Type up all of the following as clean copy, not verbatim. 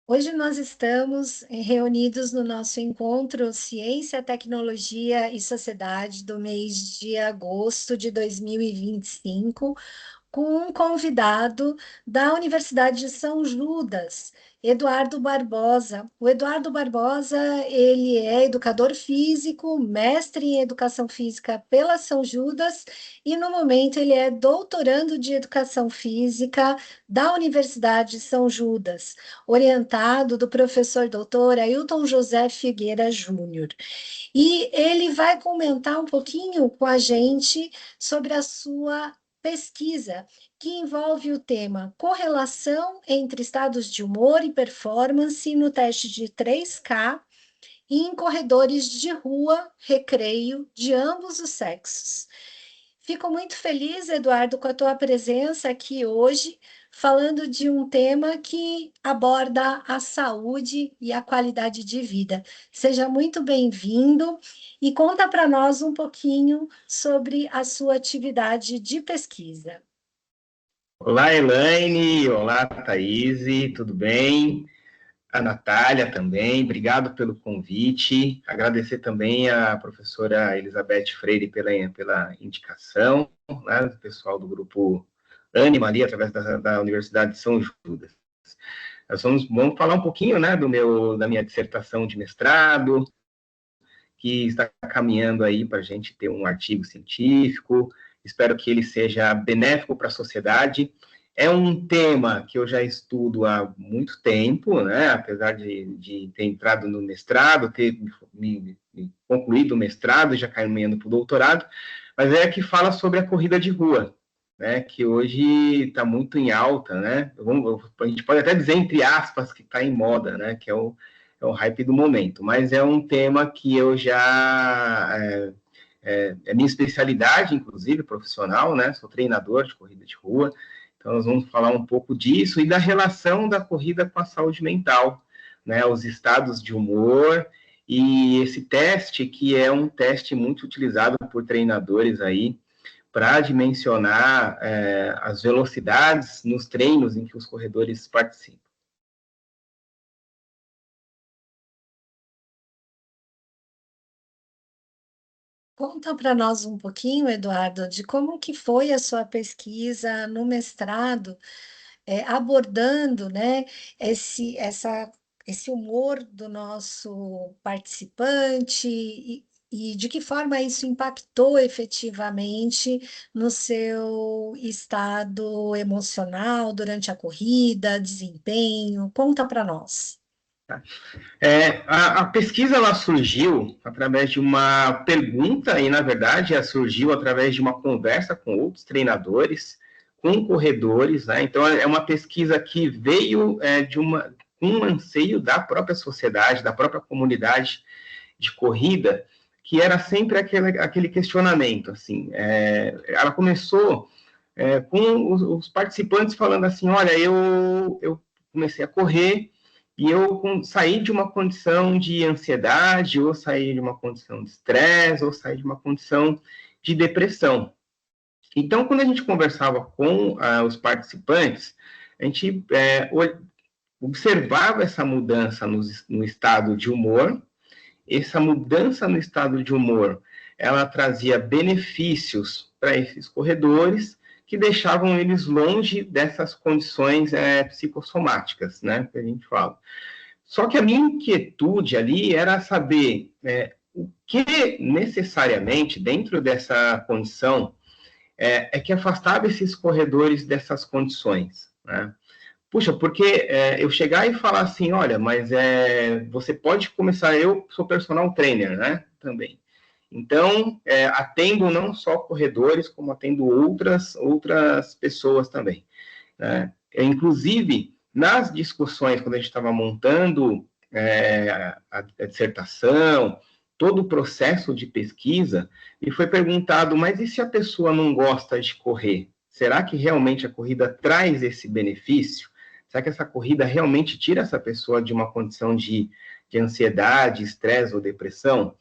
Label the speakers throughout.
Speaker 1: Hoje nós estamos reunidos no nosso encontro Ciência, Tecnologia e Sociedade do mês de agosto de 2025, com um convidado da Universidade de São Judas, Eduardo Barbosa. O Eduardo Barbosa, ele é educador físico, mestre em educação física pela São Judas e no momento ele é doutorando de educação física da Universidade de São Judas, orientado do professor doutor Ailton José Figueira Júnior. E ele vai comentar um pouquinho com a gente sobre a sua pesquisa, que envolve o tema correlação entre estados de humor e performance no teste de 3K e em corredores de rua, recreio de ambos os sexos. Fico muito feliz, Eduardo, com a tua presença aqui hoje, falando de um tema que aborda a saúde e a qualidade de vida. Seja muito bem-vindo e conta para nós um pouquinho sobre a sua atividade de pesquisa.
Speaker 2: Olá, Elaine. Olá, Thaís. Tudo bem? A Natália também. Obrigado pelo convite. Agradecer também à professora Elizabeth Freire pela indicação, né, do pessoal do grupo Anima ali, através da Universidade de São Judas. Vamos falar um pouquinho, né, da minha dissertação de mestrado, que está caminhando aí para a gente ter um artigo científico. Espero que ele seja benéfico para a sociedade. É um tema que eu já estudo há muito tempo, né? Apesar de ter entrado no mestrado, ter me concluído o mestrado e já caminhando para o doutorado, mas é que fala sobre a corrida de rua, né? Que hoje está muito em alta, né? A gente pode até dizer, entre aspas, que está em moda, né? Que é o hype do momento, mas é um tema que eu já... É minha especialidade, inclusive, profissional, né? Sou treinador de corrida de rua, então nós vamos falar um pouco disso e da relação da corrida com a saúde mental, né? Os estados de humor e esse teste, que é um teste muito utilizado por treinadores aí, para dimensionar as velocidades nos treinos em que os corredores participam.
Speaker 1: Conta para nós um pouquinho, Eduardo, de como que foi a sua pesquisa no mestrado, abordando, né, esse humor do nosso participante e de que forma isso impactou efetivamente no seu estado emocional durante a corrida, desempenho. Conta para nós.
Speaker 2: A pesquisa ela surgiu através de uma pergunta e, na verdade, ela surgiu através de uma conversa com outros treinadores, com corredores, né? Então, é uma pesquisa que veio de um anseio da própria sociedade, da própria comunidade de corrida, que era sempre aquele questionamento, assim. Ela começou com os participantes falando assim, olha, eu comecei a correr e eu saí de uma condição de ansiedade, ou saí de uma condição de estresse, ou saí de uma condição de depressão. Então, quando a gente conversava com os participantes, a gente observava essa mudança no estado de humor. Essa mudança no estado de humor, ela trazia benefícios para esses corredores, que deixavam eles longe dessas condições psicossomáticas, né, que a gente fala. Só que a minha inquietude ali era saber o que necessariamente, dentro dessa condição, que afastava esses corredores dessas condições, né? Puxa, porque eu chegar e falar assim, olha, mas você pode começar, eu sou personal trainer, né, também. Então, atendo não só corredores, como atendo outras pessoas também, né? Inclusive, nas discussões, quando a gente estava montando a dissertação, todo o processo de pesquisa, me foi perguntado, mas e se a pessoa não gosta de correr? Será que realmente a corrida traz esse benefício? Será que essa corrida realmente tira essa pessoa de uma condição de ansiedade, estresse ou depressão?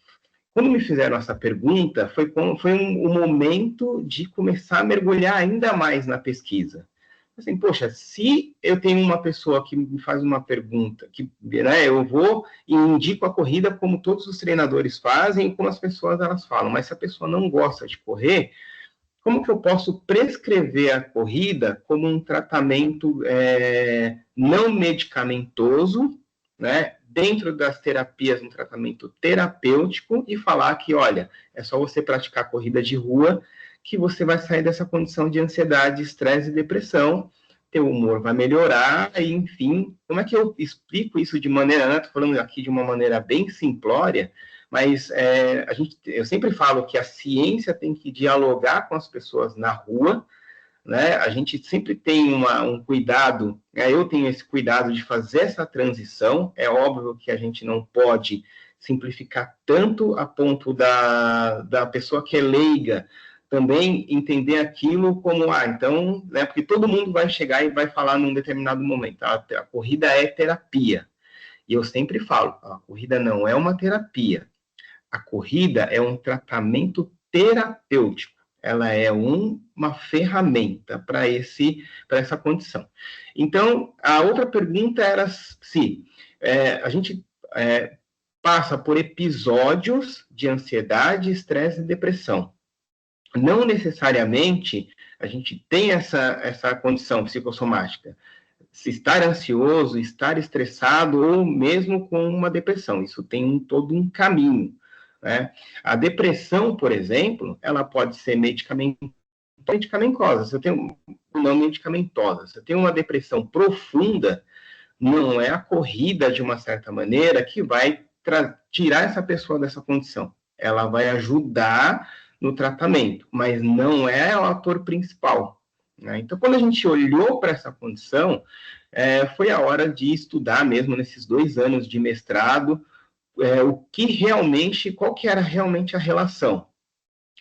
Speaker 2: Quando me fizeram essa pergunta, foi um momento de começar a mergulhar ainda mais na pesquisa, Assim, poxa, se eu tenho uma pessoa que me faz uma pergunta, que, né, eu vou e indico a corrida como todos os treinadores fazem, como as pessoas elas falam, mas se a pessoa não gosta de correr, como que eu posso prescrever a corrida como um tratamento não medicamentoso, né, dentro das terapias, um tratamento terapêutico, e falar que, olha, é só você praticar corrida de rua que você vai sair dessa condição de ansiedade, estresse e depressão, teu humor vai melhorar, e enfim, como é que eu explico isso de maneira, né, estou falando aqui de uma maneira bem simplória, mas eu sempre falo que a ciência tem que dialogar com as pessoas na rua, né? A gente sempre tem um cuidado, né? Eu tenho esse cuidado de fazer essa transição. É óbvio que a gente não pode simplificar tanto a ponto da pessoa que é leiga também entender aquilo como, então, né, porque todo mundo vai chegar e vai falar num determinado momento, a corrida é terapia. E eu sempre falo, a corrida não é uma terapia, a corrida é um tratamento terapêutico. Ela é uma ferramenta para essa condição. Então, a outra pergunta era se a gente passa por episódios de ansiedade, estresse e depressão. Não necessariamente a gente tem essa condição psicossomática. Se estar ansioso, estar estressado ou mesmo com uma depressão. Isso tem todo um caminho, né? A depressão, por exemplo, ela pode ser medicamentosa. Se eu tenho não medicamentosa, se eu tenho uma depressão profunda, não é a corrida de uma certa maneira que vai tirar essa pessoa dessa condição. Ela vai ajudar no tratamento, mas não é o ator principal, né? Então, quando a gente olhou para essa condição, foi a hora de estudar mesmo nesses 2 anos de mestrado, qual que era realmente a relação.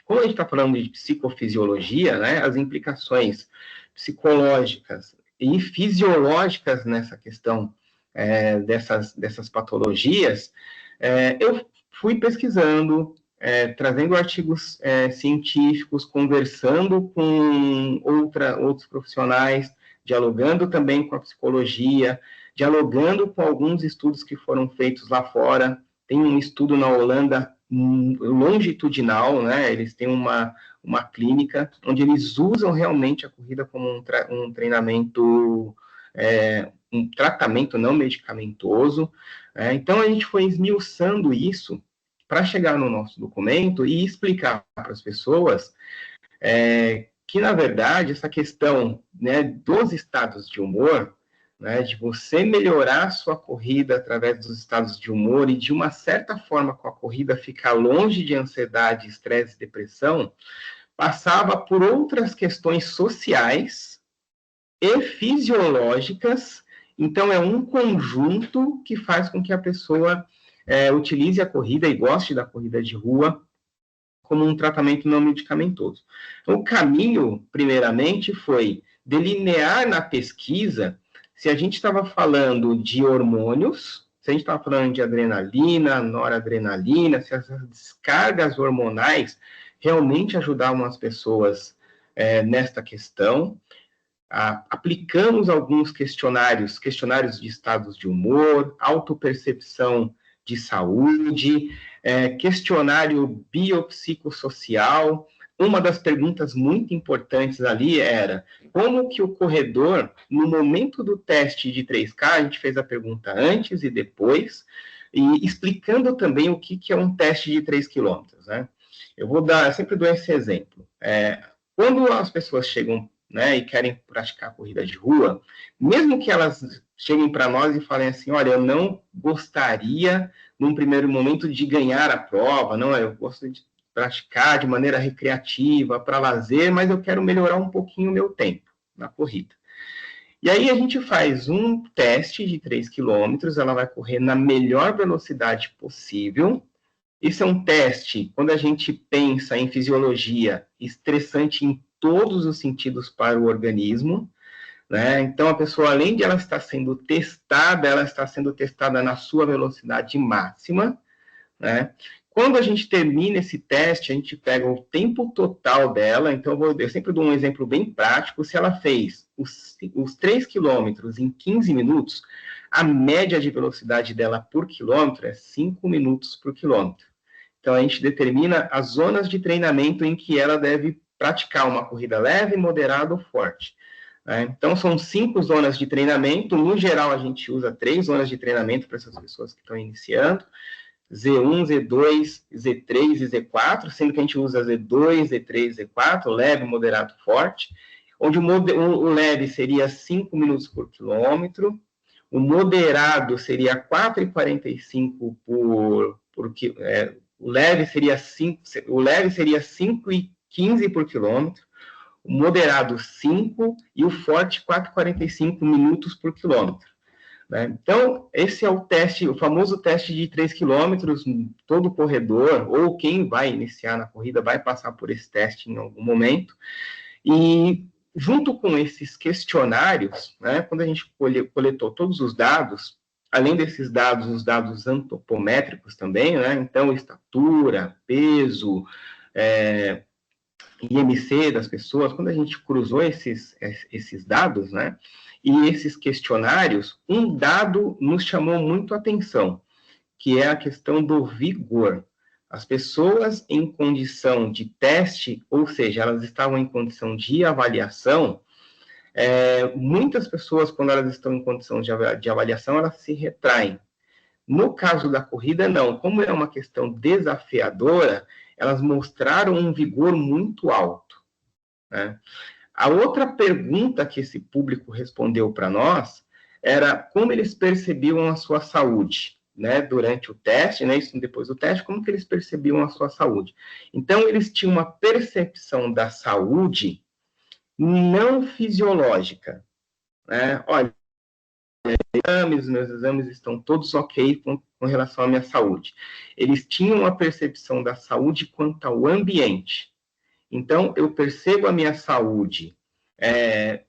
Speaker 2: Como a gente está falando de psicofisiologia, né, as implicações psicológicas e fisiológicas nessa questão dessas patologias, eu fui pesquisando, trazendo artigos científicos, conversando com outros profissionais, dialogando também com a psicologia, dialogando com alguns estudos que foram feitos lá fora. Tem um estudo na Holanda longitudinal, né? Eles têm uma clínica onde eles usam realmente a corrida como um treinamento, um tratamento não medicamentoso. Então, a gente foi esmiuçando isso para chegar no nosso documento e explicar para as pessoas que, na verdade, essa questão, né, dos estados de humor, né, de você melhorar a sua corrida através dos estados de humor e, de uma certa forma, com a corrida ficar longe de ansiedade, estresse e depressão, passava por outras questões sociais e fisiológicas. Então, é um conjunto que faz com que a pessoa utilize a corrida e goste da corrida de rua como um tratamento não medicamentoso. Então, o caminho, primeiramente, foi delinear na pesquisa se a gente estava falando de hormônios, se a gente estava falando de adrenalina, noradrenalina, se as descargas hormonais realmente ajudavam as pessoas nesta questão. Aplicamos alguns questionários de estados de humor, autopercepção de saúde, questionário biopsicossocial. Uma das perguntas muito importantes ali era como que o corredor, no momento do teste de 3K, a gente fez a pergunta antes e depois, e explicando também o que é um teste de 3 quilômetros, né? Eu sempre dou esse exemplo. Quando as pessoas chegam, né, e querem praticar corrida de rua, mesmo que elas cheguem para nós e falem assim, olha, eu não gostaria, num primeiro momento, de ganhar a prova, não, eu gosto de praticar de maneira recreativa, para lazer, mas eu quero melhorar um pouquinho o meu tempo na corrida. E aí a gente faz um teste de 3 quilômetros, ela vai correr na melhor velocidade possível. Isso é um teste, quando a gente pensa em fisiologia, estressante em todos os sentidos para o organismo, né? Então, a pessoa, além de ela estar sendo testada, ela está sendo testada na sua velocidade máxima, né? Quando a gente termina esse teste, a gente pega o tempo total dela, então eu sempre dou um exemplo bem prático, se ela fez os 3 quilômetros em 15 minutos, a média de velocidade dela por quilômetro é 5 minutos por quilômetro. Então, a gente determina as zonas de treinamento em que ela deve praticar uma corrida leve, moderada ou forte. Então, são 5 zonas de treinamento. No geral, a gente usa 3 zonas de treinamento para essas pessoas que estão iniciando. Z1, Z2, Z3 e Z4, sendo que a gente usa Z2, Z3, Z4, leve, moderado, forte, onde o leve seria 5 minutos por quilômetro, o moderado seria 4,45 o leve seria 5,15 por quilômetro, o moderado 5 e o forte 4,45 minutos por quilômetro. Né? Então, esse é o teste, o famoso teste de 3 quilômetros, todo corredor, ou quem vai iniciar na corrida, vai passar por esse teste em algum momento, e junto com esses questionários, né, quando a gente coletou todos os dados, além desses dados, os dados antropométricos também, né, então estatura, peso, IMC das pessoas, quando a gente cruzou esses dados, né, e esses questionários, um dado nos chamou muito a atenção, que é a questão do vigor. As pessoas em condição de teste, ou seja, elas estavam em condição de avaliação, muitas pessoas, quando elas estão em condição de avaliação, elas se retraem. No caso da corrida, não. Como é uma questão desafiadora, elas mostraram um vigor muito alto. Né? A outra pergunta que esse público respondeu para nós era como eles percebiam a sua saúde, né, durante o teste, né, isso depois do teste, como que eles percebiam a sua saúde. Então, eles tinham uma percepção da saúde não fisiológica. Né? Olha, meus exames estão todos ok com relação à minha saúde. Eles tinham uma percepção da saúde quanto ao ambiente. Então, eu percebo a minha saúde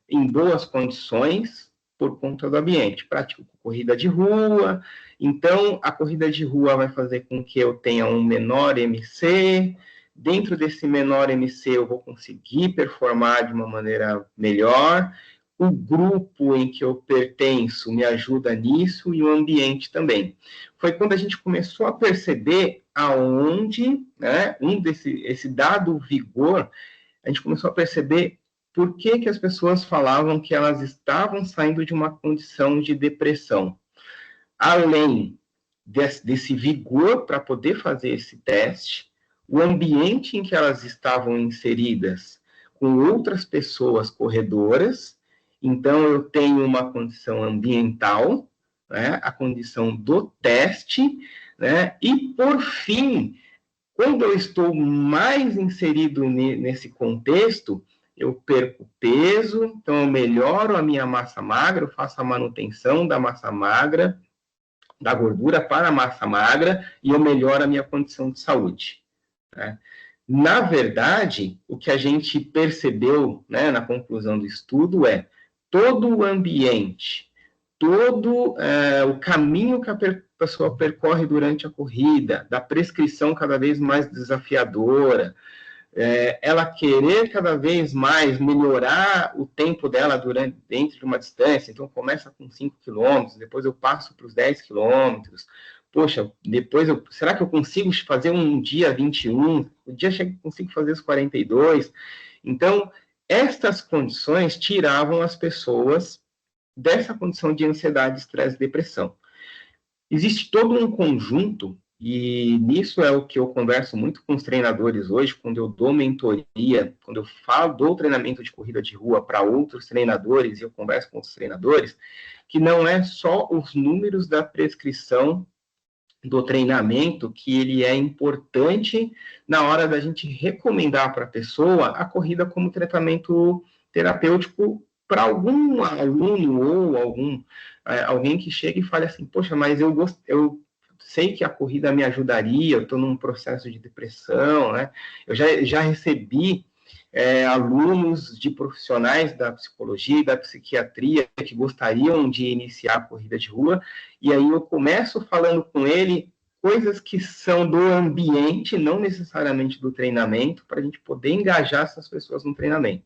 Speaker 2: em boas condições por conta do ambiente. Pratico corrida de rua, então a corrida de rua vai fazer com que eu tenha um menor MC. Dentro desse menor MC, eu vou conseguir performar de uma maneira melhor. O grupo em que eu pertenço me ajuda nisso e o ambiente também. Foi quando a gente começou a perceber aonde, né, esse dado vigor, a gente começou a perceber por que as pessoas falavam que elas estavam saindo de uma condição de depressão. Além desse vigor para poder fazer esse teste, o ambiente em que elas estavam inseridas com outras pessoas corredoras, então eu tenho uma condição ambiental, né, a condição do teste, né, e por fim, quando eu estou mais inserido nesse contexto, eu perco peso, então eu melhoro a minha massa magra, eu faço a manutenção da massa magra, da gordura para a massa magra, e eu melhoro a minha condição de saúde. Né? Na verdade, o que a gente percebeu, né, na conclusão do estudo é todo o ambiente, todo o caminho que a pessoa percorre durante a corrida, da prescrição cada vez mais desafiadora, ela querer cada vez mais melhorar o tempo dela dentro de uma distância, então começa com 5 quilômetros, depois eu passo para os 10 quilômetros, poxa, depois será que eu consigo fazer um dia 21? O dia chega que consigo fazer os 42? Então, estas condições tiravam as pessoas dessa condição de ansiedade, estresse e depressão. Existe todo um conjunto, e nisso é o que eu converso muito com os treinadores hoje, quando eu dou mentoria, quando eu dou treinamento de corrida de rua para outros treinadores, e eu converso com outros treinadores, que não é só os números da prescrição do treinamento que ele é importante na hora da gente recomendar para a pessoa a corrida como tratamento terapêutico para algum aluno ou alguém que chega e fale assim, poxa, mas eu sei que a corrida me ajudaria, eu estou num processo de depressão, né? Eu já recebi alunos de profissionais da psicologia e da psiquiatria que gostariam de iniciar a corrida de rua, e aí eu começo falando com ele coisas que são do ambiente, não necessariamente do treinamento, para a gente poder engajar essas pessoas no treinamento.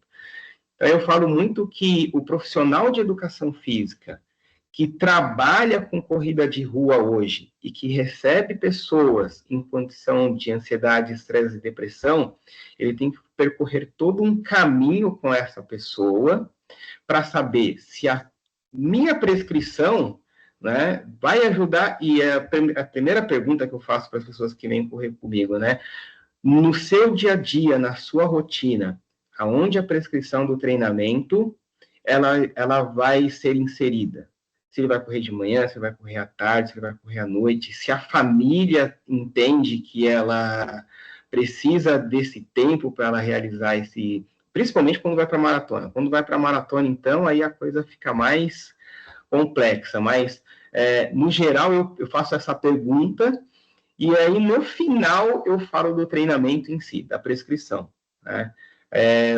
Speaker 2: Então, eu falo muito que o profissional de educação física que trabalha com corrida de rua hoje e que recebe pessoas em condição de ansiedade, estresse e depressão, ele tem que percorrer todo um caminho com essa pessoa para saber se a minha prescrição, né, vai ajudar. E a primeira pergunta que eu faço para as pessoas que vêm correr comigo, né, no seu dia a dia, na sua rotina, aonde a prescrição do treinamento ela vai ser inserida. Se ele vai correr de manhã, se ele vai correr à tarde, se ele vai correr à noite, se a família entende que ela precisa desse tempo para ela realizar esse, principalmente quando vai para a maratona. Quando vai para a maratona, então, aí a coisa fica mais complexa, mas no geral eu faço essa pergunta e aí no final eu falo do treinamento em si, da prescrição, né?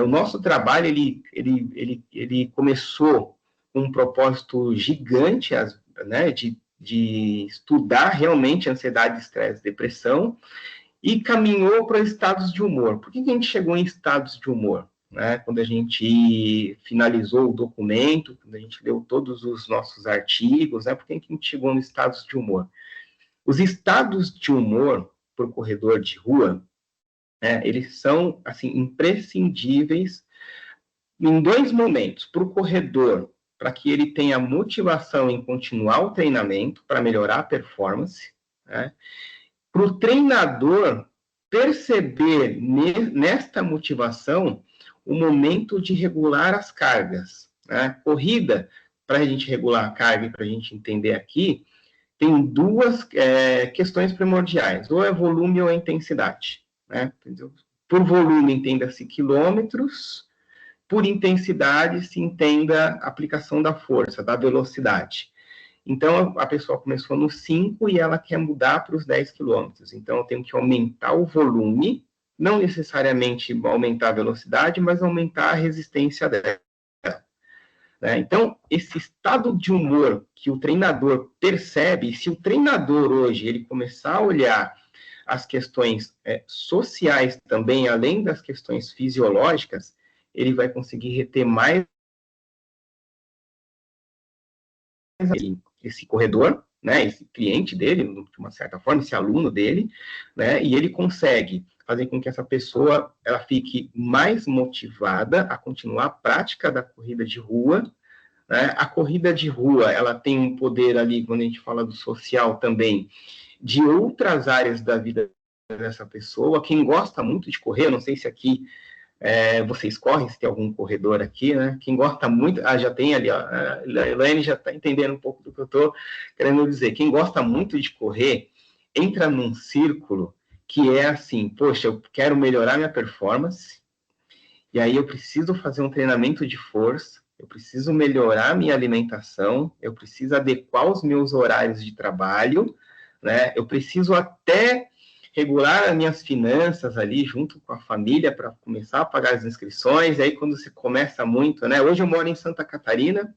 Speaker 2: O nosso trabalho ele começou com um propósito gigante, né, de estudar realmente ansiedade, estresse, depressão, e caminhou para estados de humor. Por que a gente chegou em estados de humor? Né? Quando a gente finalizou o documento, quando a gente leu todos os nossos artigos, né? Por que a gente chegou em estados de humor? Os estados de humor para o corredor de rua, né, eles são assim imprescindíveis em dois momentos. Para o corredor, para que ele tenha motivação em continuar o treinamento, para melhorar a performance, né? Para o treinador perceber nesta motivação o momento de regular as cargas, né? Corrida, para a gente regular a carga e para a gente entender aqui, tem duas questões primordiais, ou é volume ou é intensidade, né? Por volume, entenda-se quilômetros, por intensidade, se entenda a aplicação da força, da velocidade. Então, a pessoa começou no 5 e ela quer mudar para os 10 quilômetros. Então, eu tenho que aumentar o volume, não necessariamente aumentar a velocidade, mas aumentar a resistência dela. Né? Então, esse estado de humor que o treinador percebe, se o treinador hoje ele começar a olhar as questões sociais também, além das questões fisiológicas, ele vai conseguir reter mais esse corredor, né, esse cliente dele, de uma certa forma, esse aluno dele, né, e ele consegue fazer com que essa pessoa ela fique mais motivada a continuar a prática da corrida de rua, né? A corrida de rua ela tem um poder ali, quando a gente fala do social também, de outras áreas da vida dessa pessoa. Quem gosta muito de correr, não sei se aqui vocês correm, se tem algum corredor aqui, né? Quem gosta muito, já tem ali, ó, a Elaine já está entendendo um pouco do que eu estou querendo dizer. Quem gosta muito de correr, entra num círculo que é assim, poxa, eu quero melhorar minha performance, e aí eu preciso fazer um treinamento de força, eu preciso melhorar minha alimentação, eu preciso adequar os meus horários de trabalho, né? Eu preciso até regular as minhas finanças ali junto com a família para começar a pagar as inscrições. E aí quando se começa muito, né? Hoje eu moro em Santa Catarina,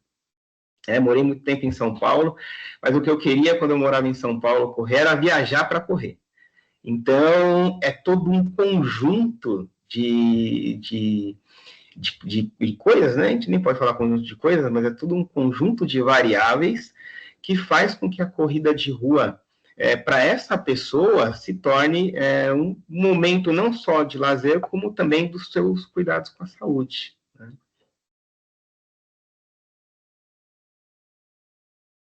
Speaker 2: morei muito tempo em São Paulo, mas o que eu queria quando eu morava em São Paulo correr era viajar para correr. Então é todo um conjunto de coisas, né? A gente nem pode falar conjunto de coisas, mas é tudo um conjunto de variáveis que faz com que a corrida de rua, para essa pessoa, se torne um momento não só de lazer, como também dos seus cuidados com a saúde. Né?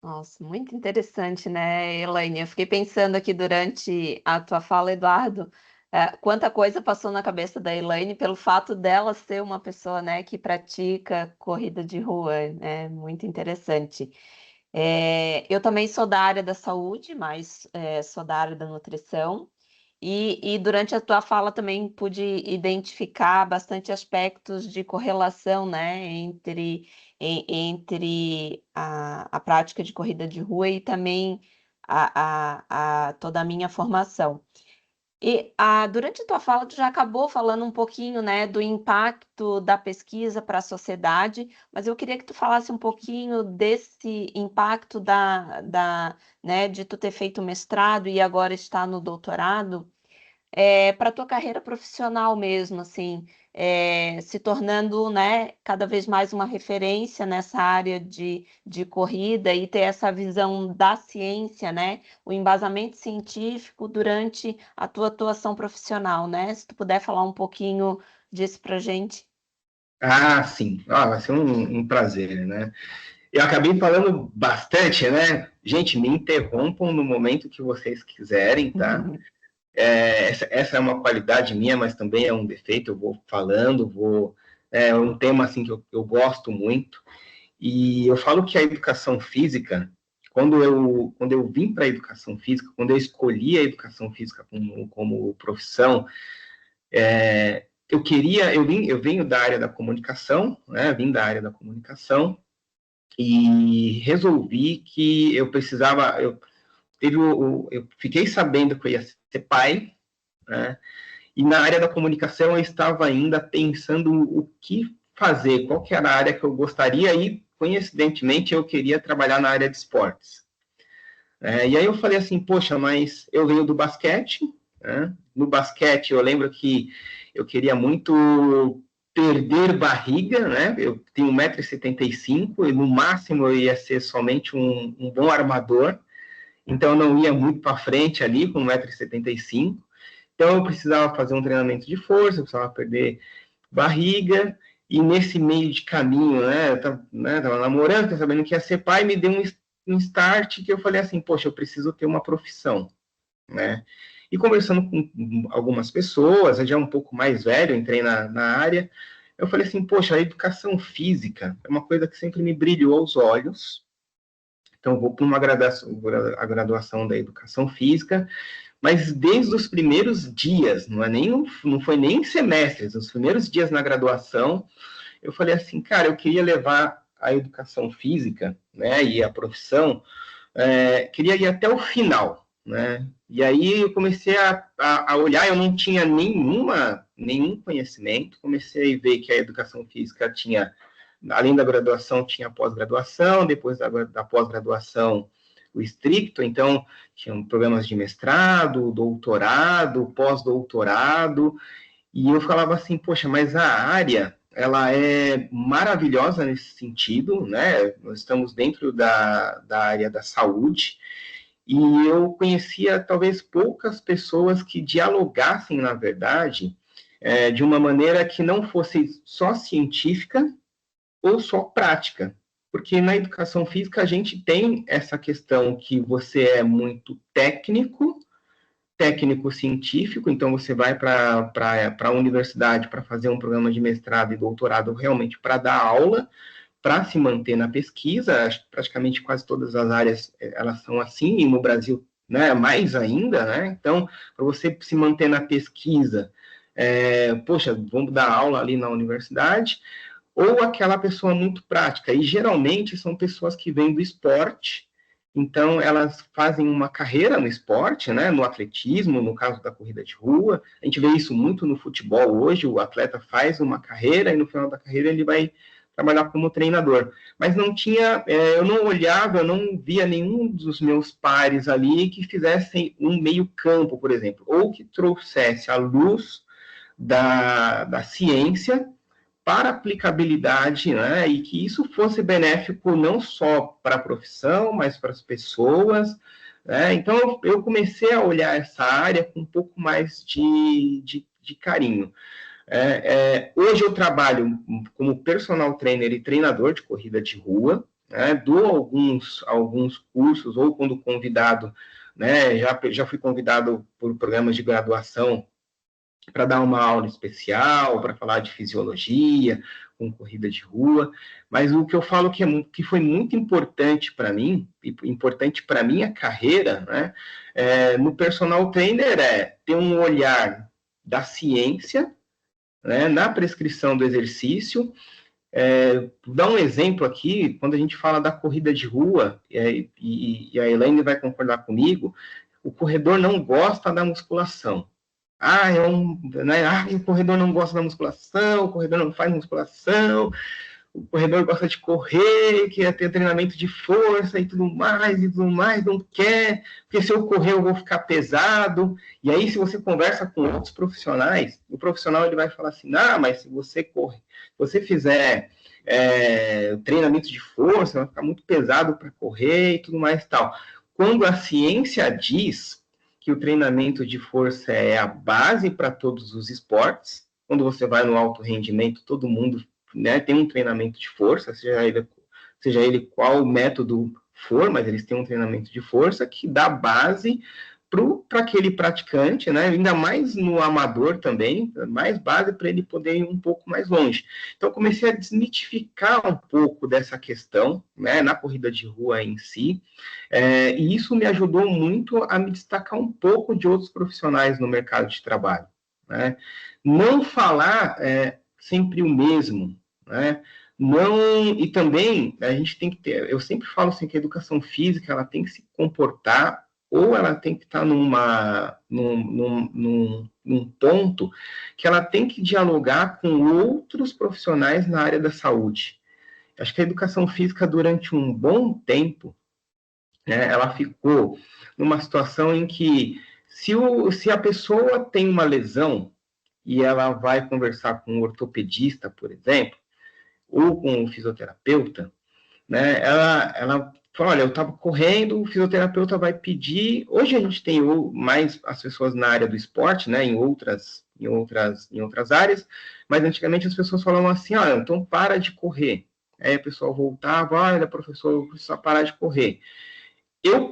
Speaker 3: Nossa, muito interessante, né, Elaine? Eu fiquei pensando aqui durante a tua fala, Eduardo, quanta coisa passou na cabeça da Elaine pelo fato dela ser uma pessoa, né, que pratica corrida de rua, né? Muito interessante. Eu também sou da área da saúde, mas sou da área da nutrição. E durante a tua fala também pude identificar bastante aspectos de correlação, né, entre a prática de corrida de rua e também toda a minha formação. E durante a tua fala, tu já acabou falando um pouquinho, né, do impacto da pesquisa para a sociedade, mas eu queria que tu falasse um pouquinho desse impacto né, de tu ter feito mestrado e agora estar no doutorado, para a tua carreira profissional mesmo, assim, se tornando, né, cada vez mais uma referência nessa área de corrida e ter essa visão da ciência, né, o embasamento científico durante a tua atuação profissional, né? Se tu puder falar um pouquinho disso para gente.
Speaker 2: Ah, sim. Vai ser um prazer, né? Eu acabei falando bastante, né? Gente, me interrompam no momento que vocês quiserem, tá? Essa é uma qualidade minha, mas também é um defeito. Eu vou falando, é um tema assim que eu gosto muito. E eu falo que a educação física, quando eu vim para a educação física, quando eu escolhi a educação física como profissão, eu venho da área da comunicação, né? Vim da área da comunicação e resolvi que eu precisava, eu fiquei sabendo que eu ia ser pai, né? E na área da comunicação eu estava ainda pensando o que fazer, qual que era a área que eu gostaria e, coincidentemente, eu queria trabalhar na área de esportes. E aí eu falei assim, poxa, mas eu venho do basquete, né? No basquete eu lembro que eu queria muito perder barriga, né? Eu tenho 1,75 m e no máximo eu ia ser somente um bom armador, então eu não ia muito para frente ali com 1,75 m. Então eu precisava fazer um treinamento de força, eu precisava perder barriga, e nesse meio de caminho, né, tava namorando, sabendo que ia ser pai, me deu um start que eu falei assim, poxa, eu preciso ter uma profissão, né? E conversando com algumas pessoas, eu já um pouco mais velho, entrei na área, eu falei assim, poxa, a educação física é uma coisa que sempre me brilhou aos olhos, então eu vou para a graduação da educação física, mas desde os primeiros dias, não foi nem semestres, os primeiros dias na graduação, eu falei assim, cara, eu queria levar a educação física, né, e a profissão, queria ir até o final, né, e aí eu comecei a olhar, eu não tinha nenhum conhecimento, comecei a ver que a educação física tinha, além da graduação, tinha pós-graduação, depois da pós-graduação, o estricto, então tinham programas de mestrado, doutorado, pós-doutorado, e eu falava assim, poxa, mas a área, ela é maravilhosa nesse sentido, né? Nós estamos dentro da área da saúde, e eu conhecia talvez poucas pessoas que dialogassem, na verdade, de uma maneira que não fosse só científica ou só prática. Porque na educação física a gente tem essa questão que você é muito técnico científico, então você vai para a universidade para fazer um programa de mestrado e doutorado realmente para dar aula, para se manter na pesquisa. Acho que praticamente quase todas as áreas elas são assim, e no Brasil, né, mais ainda, né? Então, para você se manter na pesquisa, poxa, vamos dar aula ali na universidade, ou aquela pessoa muito prática, e geralmente são pessoas que vêm do esporte, então elas fazem uma carreira no esporte, né, no atletismo, no caso da corrida de rua, a gente vê isso muito no futebol hoje, o atleta faz uma carreira e no final da carreira ele vai trabalhar como treinador, mas não tinha, eu não olhava, eu não via nenhum dos meus pares ali que fizessem um meio campo, por exemplo, ou que trouxesse a luz da ciência para aplicabilidade, né, e que isso fosse benéfico não só para a profissão, mas para as pessoas, né? Então eu comecei a olhar essa área com um pouco mais de carinho. Hoje eu trabalho como personal trainer e treinador de corrida de rua, né, dou alguns cursos, ou quando convidado, né, já fui convidado por programas de graduação para dar uma aula especial, para falar de fisiologia, com corrida de rua, mas o que eu falo que foi muito importante para mim, importante para minha carreira, né, no personal trainer, ter um olhar da ciência, né, na prescrição do exercício. Vou dar um exemplo aqui, quando a gente fala da corrida de rua, e a Elaine vai concordar comigo, o corredor não gosta da musculação, O corredor não gosta da musculação, o corredor não faz musculação, o corredor gosta de correr, quer ter treinamento de força e tudo mais, não quer, porque se eu correr eu vou ficar pesado. E aí, se você conversa com outros profissionais, o profissional ele vai falar assim, mas se você fizer treinamento de força, vai ficar muito pesado para correr e tudo mais e tal. Quando a ciência diz que o treinamento de força é a base para todos os esportes, quando você vai no alto rendimento, todo mundo, né, tem um treinamento de força, seja ele qual método for, mas eles têm um treinamento de força que dá base para aquele praticante, né, ainda mais no amador também, mais base para ele poder ir um pouco mais longe. Então, comecei a desmitificar um pouco dessa questão, né, na corrida de rua em si, e isso me ajudou muito a me destacar um pouco de outros profissionais no mercado de trabalho, né? Não falar sempre o mesmo, né? Não, e também a gente tem que ter, eu sempre falo assim que a educação física ela tem que se comportar ou ela tem que estar num ponto que ela tem que dialogar com outros profissionais na área da saúde. Acho que a educação física durante um bom tempo, né, ela ficou numa situação em que se a pessoa tem uma lesão e ela vai conversar com um ortopedista, por exemplo, ou com um fisioterapeuta, né, ela fala, olha, eu estava correndo, o fisioterapeuta vai pedir, hoje a gente tem mais as pessoas na área do esporte, né, em outras áreas, mas antigamente as pessoas falavam assim, olha, então para de correr. Aí a pessoa voltava, olha, professor, eu preciso parar de correr. Eu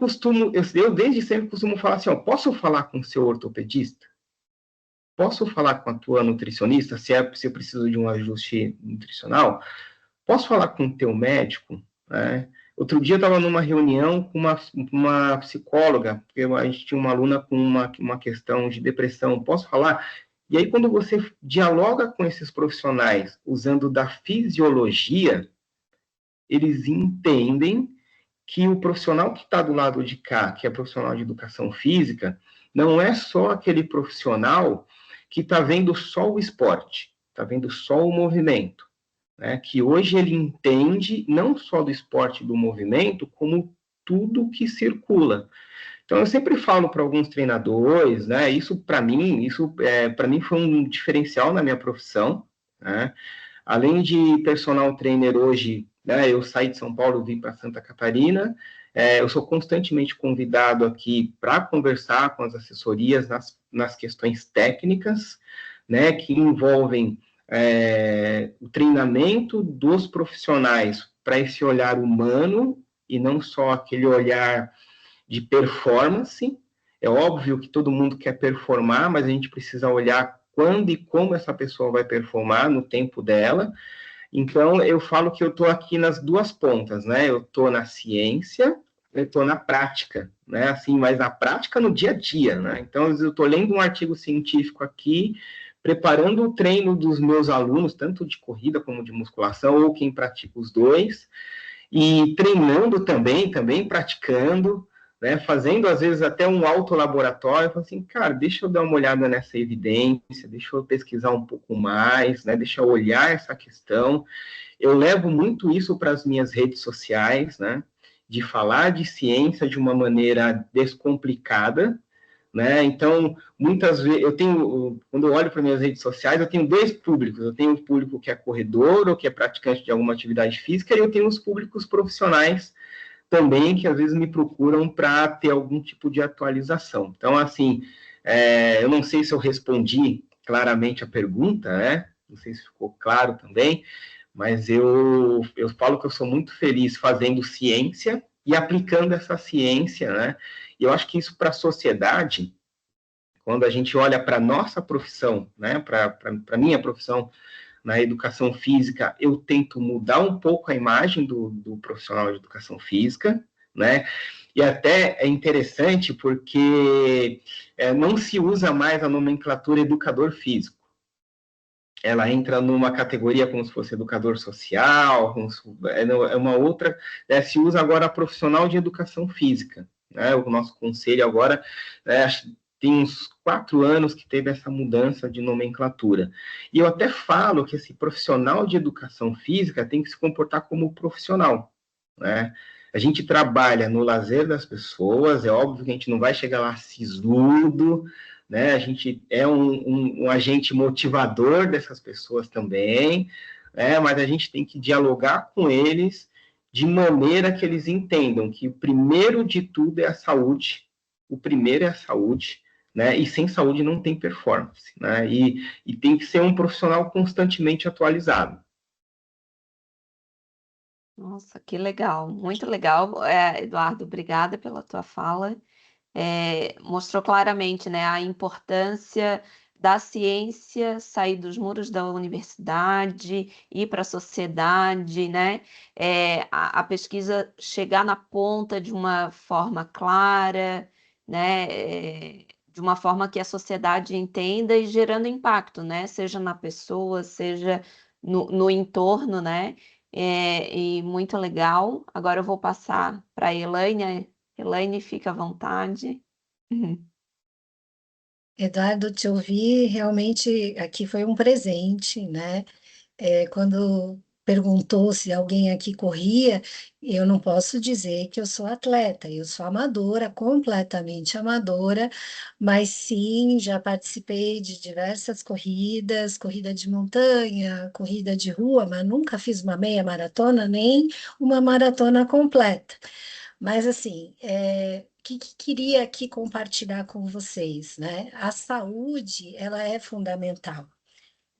Speaker 2: desde sempre costumo falar assim, posso falar com o seu ortopedista? Posso falar com a tua nutricionista, se eu preciso de um ajuste nutricional? Posso falar com o teu médico? Né? Outro dia eu estava numa reunião com uma psicóloga, porque a gente tinha uma aluna com uma questão de depressão. Posso falar? E aí, quando você dialoga com esses profissionais usando da fisiologia, eles entendem que o profissional que está do lado de cá, que é profissional de educação física, não é só aquele profissional que está vendo só o esporte, está vendo só o movimento, né? Que hoje ele entende não só do esporte e do movimento, como tudo que circula. Então, eu sempre falo para alguns treinadores, né? Isso para mim foi um diferencial na minha profissão, né? Além de personal trainer hoje, né, eu saí de São Paulo, vim para Santa Catarina, eu sou constantemente convidado aqui para conversar com as assessorias nas questões técnicas, né, que envolvem o treinamento dos profissionais para esse olhar humano e não só aquele olhar de performance. É óbvio que todo mundo quer performar, mas a gente precisa olhar quando e como essa pessoa vai performar no tempo dela. Então, eu falo que eu estou aqui nas duas pontas, né? Eu estou na ciência, eu estou na prática, né? Assim, mas na prática no dia a dia, né? Então, eu estou lendo um artigo científico aqui, preparando o treino dos meus alunos, tanto de corrida como de musculação, ou quem pratica os dois, e treinando também praticando, né, fazendo às vezes até um autolaboratório, assim, cara, deixa eu dar uma olhada nessa evidência, deixa eu pesquisar um pouco mais, né, deixa eu olhar essa questão. Eu levo muito isso para as minhas redes sociais, né, de falar de ciência de uma maneira descomplicada, né? Então, muitas vezes, quando eu olho para minhas redes sociais, eu tenho dois públicos. Eu tenho o público que é corredor ou que é praticante de alguma atividade física, e eu tenho os públicos profissionais também, que às vezes me procuram para ter algum tipo de atualização. Então, assim, eu não sei se eu respondi claramente a pergunta, né? Não sei se ficou claro também, mas eu falo que eu sou muito feliz fazendo ciência e aplicando essa ciência, né? E eu acho que isso para a sociedade, quando a gente olha para a nossa profissão, né, para a minha profissão na educação física, eu tento mudar um pouco a imagem do profissional de educação física, né? E até é interessante porque não se usa mais a nomenclatura educador físico. Ela entra numa categoria como se fosse educador social, é uma outra, se usa agora profissional de educação física, né? O nosso conselho agora, tem uns 4 anos que teve essa mudança de nomenclatura. E eu até falo que esse profissional de educação física tem que se comportar como profissional, né? A gente trabalha no lazer das pessoas, é óbvio que a gente não vai chegar lá sisudo, né? A gente é um agente motivador dessas pessoas também, né? Mas a gente tem que dialogar com eles de maneira que eles entendam que o primeiro de tudo é a saúde, o primeiro é a saúde, né? E sem saúde não tem performance, né? E tem que ser um profissional constantemente atualizado.
Speaker 3: Nossa, que legal, muito legal. Eduardo, obrigada pela tua fala. Mostrou claramente, né, a importância da ciência sair dos muros da universidade, ir para a sociedade, né? A pesquisa chegar na ponta de uma forma clara, né? De uma forma que a sociedade entenda e gerando impacto, né? Seja na pessoa, seja no entorno, né? E muito legal. Agora eu vou passar para a Elaine. Elaine, fica à vontade. Uhum.
Speaker 1: Eduardo, te ouvir realmente aqui foi um presente, né? Quando perguntou se alguém aqui corria, eu não posso dizer que eu sou atleta, eu sou amadora, completamente amadora, mas sim, já participei de diversas corridas, corrida de montanha, corrida de rua, mas nunca fiz uma meia maratona, nem uma maratona completa. Mas assim, o que queria aqui compartilhar com vocês, né? A saúde, ela é fundamental.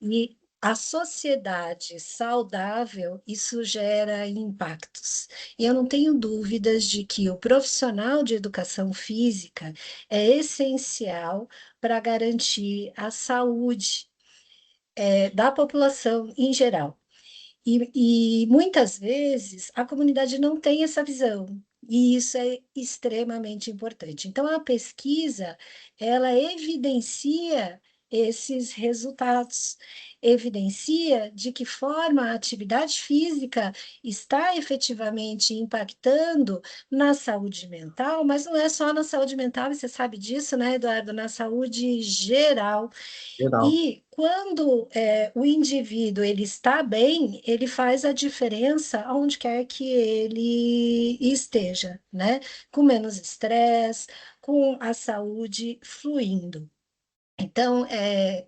Speaker 1: E a sociedade saudável, isso gera impactos. E eu não tenho dúvidas de que o profissional de educação física é essencial para garantir a saúde, da população em geral. E muitas vezes a comunidade não tem essa visão, e isso é extremamente importante. Então, a pesquisa, ela evidencia esses resultados, evidencia de que forma a atividade física está efetivamente impactando na saúde mental, mas não é só na saúde mental, e você sabe disso, né, Eduardo? Na saúde geral.
Speaker 2: Geral.
Speaker 1: E quando o indivíduo ele está bem, ele faz a diferença aonde quer que ele esteja, né? Com menos estresse, com a saúde fluindo. Então,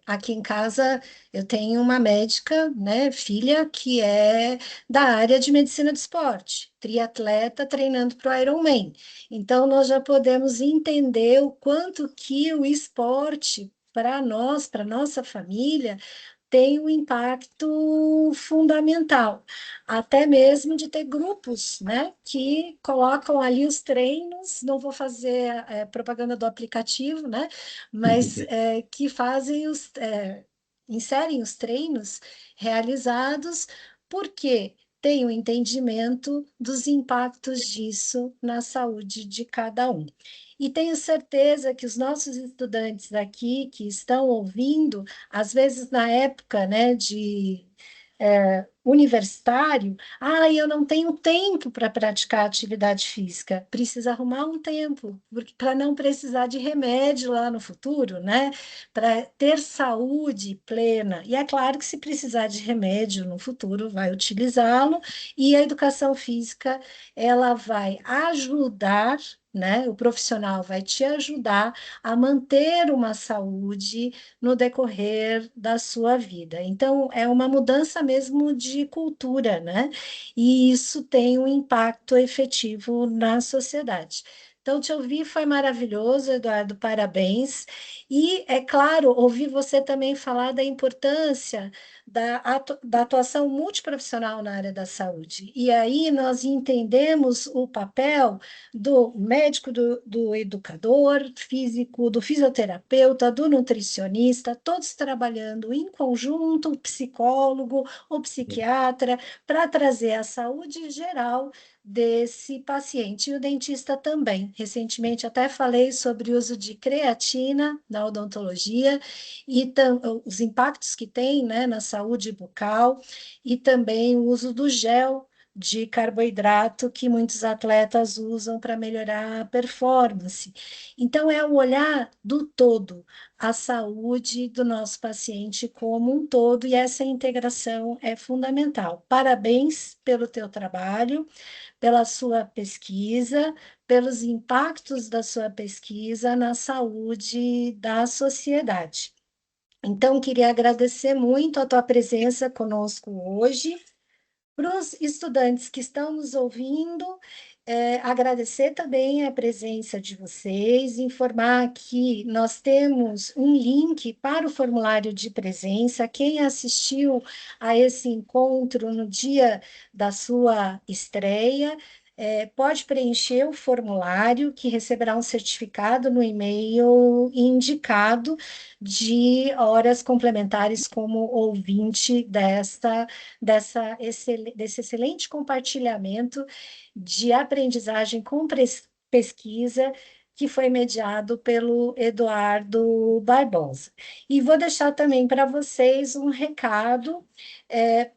Speaker 1: aqui em casa eu tenho uma médica, né, filha, que é da área de medicina do esporte, triatleta treinando para o Ironman. Então, nós já podemos entender o quanto que o esporte, para nós, para nossa família, tem um impacto fundamental, até mesmo de ter grupos, né, que colocam ali os treinos, não vou fazer propaganda do aplicativo, né, mas que fazem inserem os treinos realizados, porque tem o entendimento dos impactos disso na saúde de cada um. E tenho certeza que os nossos estudantes aqui que estão ouvindo, às vezes na época, né, de universitário, eu não tenho tempo para praticar atividade física. Precisa arrumar um tempo, para não precisar de remédio lá no futuro, né? Para ter saúde plena. E é claro que se precisar de remédio no futuro, vai utilizá-lo, e a educação física, ela vai ajudar, né? O profissional vai te ajudar a manter uma saúde no decorrer da sua vida. Então, é uma mudança mesmo de cultura, né? E isso tem um impacto efetivo na sociedade. Então, te ouvir foi maravilhoso, Eduardo, parabéns. E, é claro, ouvir você também falar da importância da atuação multiprofissional na área da saúde. E aí nós entendemos o papel do médico, do educador físico, do fisioterapeuta, do nutricionista, todos trabalhando em conjunto, o psicólogo, o psiquiatra, para trazer a saúde geral desse paciente. E o dentista também. Recentemente até falei sobre o uso de creatina na odontologia e os impactos que tem, né, na saúde bucal, e também o uso do gel de carboidrato que muitos atletas usam para melhorar a performance. Então, é o olhar do todo, a saúde do nosso paciente como um todo, e essa integração é fundamental. Parabéns pelo teu trabalho, pela sua pesquisa, pelos impactos da sua pesquisa na saúde da sociedade. Então, queria agradecer muito a tua presença conosco hoje. Para os estudantes que estão nos ouvindo, agradecer também a presença de vocês, informar que nós temos um link para o formulário de presença. Quem assistiu a esse encontro no dia da sua estreia, pode preencher o formulário, que receberá um certificado no e-mail indicado de horas complementares como ouvinte desse excelente compartilhamento de aprendizagem com pesquisa que foi mediado pelo Eduardo Barbosa. E vou deixar também para vocês um recado,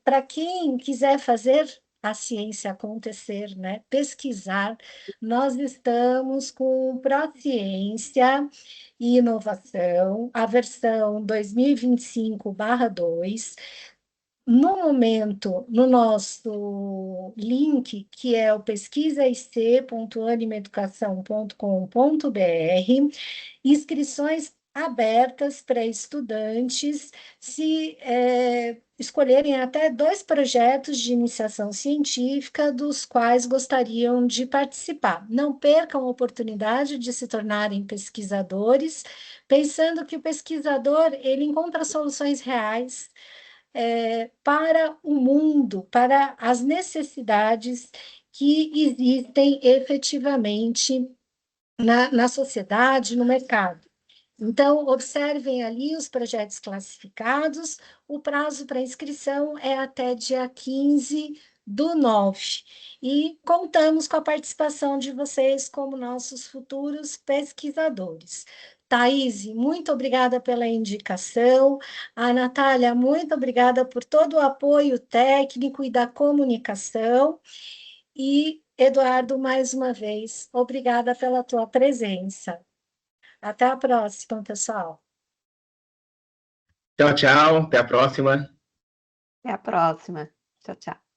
Speaker 1: para quem quiser fazer a ciência acontecer, né? Pesquisar, nós estamos com Prociência e Inovação, a versão 2025/2. No momento, no nosso link, que é o pesquisaic.animeeducação.com.br, inscrições abertas para estudantes se escolherem até 2 projetos de iniciação científica dos quais gostariam de participar. Não percam a oportunidade de se tornarem pesquisadores, pensando que o pesquisador ele encontra soluções reais para o mundo, para as necessidades que existem efetivamente na sociedade, no mercado. Então, observem ali os projetos classificados. O prazo para inscrição é até dia 15/9. E contamos com a participação de vocês como nossos futuros pesquisadores. Thaís, muito obrigada pela indicação. A Natália, muito obrigada por todo o apoio técnico e da comunicação. E, Eduardo, mais uma vez, obrigada pela tua presença. Até a próxima, pessoal.
Speaker 2: Tchau, tchau. Até a próxima.
Speaker 3: Até a próxima. Tchau, tchau.